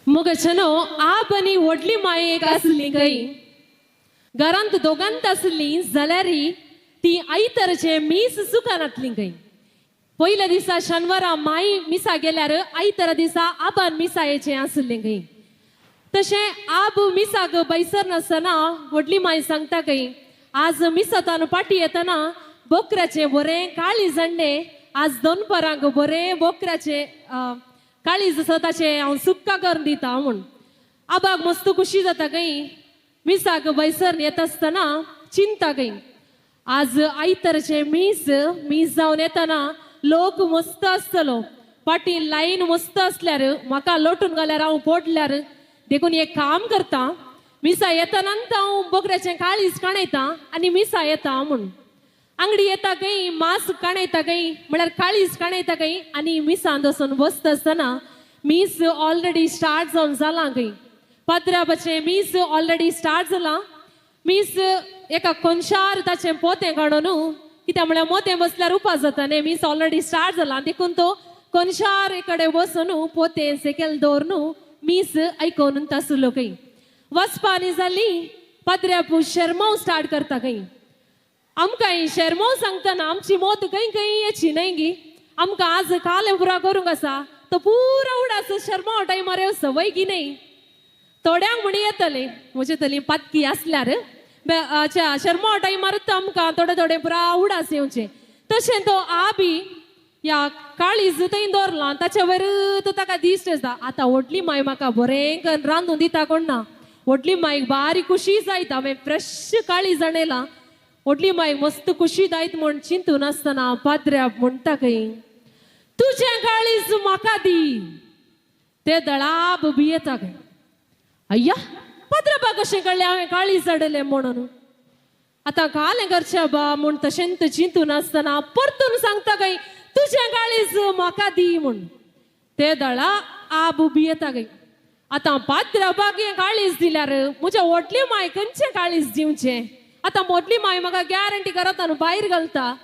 मग छनो आप आणि वडली माये एक असली गई घरांत दोगांत असली जाल्यारी ती आईतरचे मीस सुखानातली गई. पहिल्या दिसा शनिवारा माई मिसा गेल्यार आईतर दिसा आबान मिसायेचे असले गई. तशे आब मिसाक बैसर नसतना वडली माई सांगता गई आज मिसातान पाटी येतना बोकराचे बरे काळी झंडे आज दोनपरांक बरे बोकराचे काळी स्वताचे हांव सुक्का करून दिता म्हूण. आबाक मस्त खुशी जाता गई. मिसाक बैसर येत असतना चिंता गई आज आईतरचे मीस जावन येतना लोक मस्त आसतलो पाटी लाईन मस्त असल्यार म्हाका लोटून घाल्यार हांव पडल्यार देखून एक काम करता मिसा येताना हांव बोकड्याचें काळीज काणयता आनी मिसा येता म्हूण. अंगडी येता गई मास काणयता गई म्हळ्यार काळीज काणयता गई आनी मिसान बसून बसत असतना मीस ऑलरेडी स्टार्ट जावन जाला गई. पात्राबाचें मीस ऑलरेडी स्टार्ट जाला. मीस एका कोनशार ताचें पोतें काडून कित्याक म्हळ्यार मोतें बसल्यार उपास जाता न्ही. मीस ऑलरेडी स्टार्ट जाला देखून तो कोनशार कडेन बसून पोतें सकयल दवरून मीस आयकून तासलो गई. वचपानी जाली पाद्र्यापू शर्माव स्टार्ट करता गई. आमकां शर्माव सांगतना आमची मोत खंय खंय येची न्हय गी. आमकां आज काले पुरा करूंक आसा तो पुरो उडास शर्माव टायमार येवं संवय की न्हय. थोड्यांक म्हणी येतले म्हजे तली पातकी आसल्यार शर्माव टायमारूच आमकां थोडे थोडे पुरा उडास येवचे. तशें तो आबी या काळीज थंय दवरला ताचे वयर तो ताका दिश्ट येता आतां व्हडली माय म्हाका बरें करून रांदून दिता कोण ना. व्हडली मायक बारी खुशी जायता हांवें फ्रेश काळीज आणयला. व्हडली मायक मस्त खुशी जायत म्हूण चिंतून आसतना पाद्र्या म्हणटा खंय तुजें काळीज म्हाका दी. ते दळाब बी येता खंय अय्या पाद्रबा कशें कळ्ळें हांवें काळीज हाडलें म्हणून. आतां कालें करचें बा म्हूण तशेंच चिंतून आसतना परतून सांगता खंय तुजें काळीज म्हाका दी म्हूण. ते दळा आब बी येता खंय. आतां पाद्रबाक हें काळीज दिल्यार म्हज्या व्हडली माय खंयचें काळीज दिवचें. आतां व्हडली माय म्हाका गॅरंटी घरांतल्यान भायर घालता.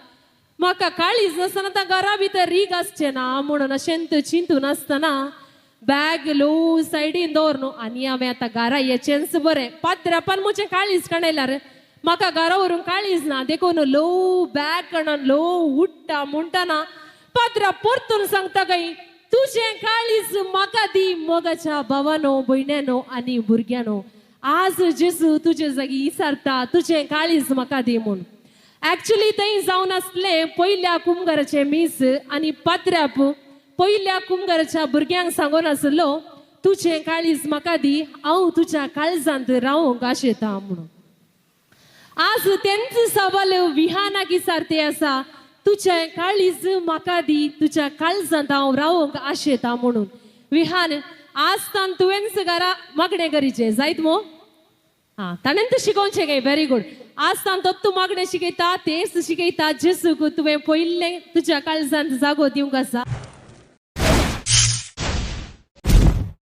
म्हाका काळीज नासतना आतां घरा भितर रीग आसचें ना म्हणून अशेंत चिंतून आसतना बॅग लो सायडीन दवर न्हू आनी हांवें आतां घरा येचेंच बरें. पाद्रापान म्हजें काळीज काणयल्यार म्हाका घरा व्हरून काळीज ना देखून लो बॅग काडून लो उठ्ठा म्हणटना पाद्रा परतून सांगता खंय तुजें काळीज म्हाका दी मोगाच्या भावानो भयण्यानो आनी भुरग्यानो. आज जेजू तुजे जागी विचारता तुजें काळीज म्हाका दी म्हूण. एक्चुली थंय जावन आसलें पयल्या कुंभाराचें मीस आनी पाद्र्याप पयल्या कुंभाराच्या भुरग्यांक सांगून आसलो तुजें काळीज म्हाका दी हांव तुज्या काळजांत रावूंक आशेता म्हणून. आज तेंच सवाल विहानाक विचारते आसा तुजें काळीज म्हाका दी तुज्या काळजांत हांव रावूंक आशेता म्हणून. विहान आज तान तुवेंच घरा मागणें करीचें जायत मो. ताणें तर शिकोवचें गे व्हेरी गुड. आज तान तूं मागणें शिकयता तेच शिकयता जेसूक तुवें पयलें तुज्या काळजांत जागो दिवंक आसा.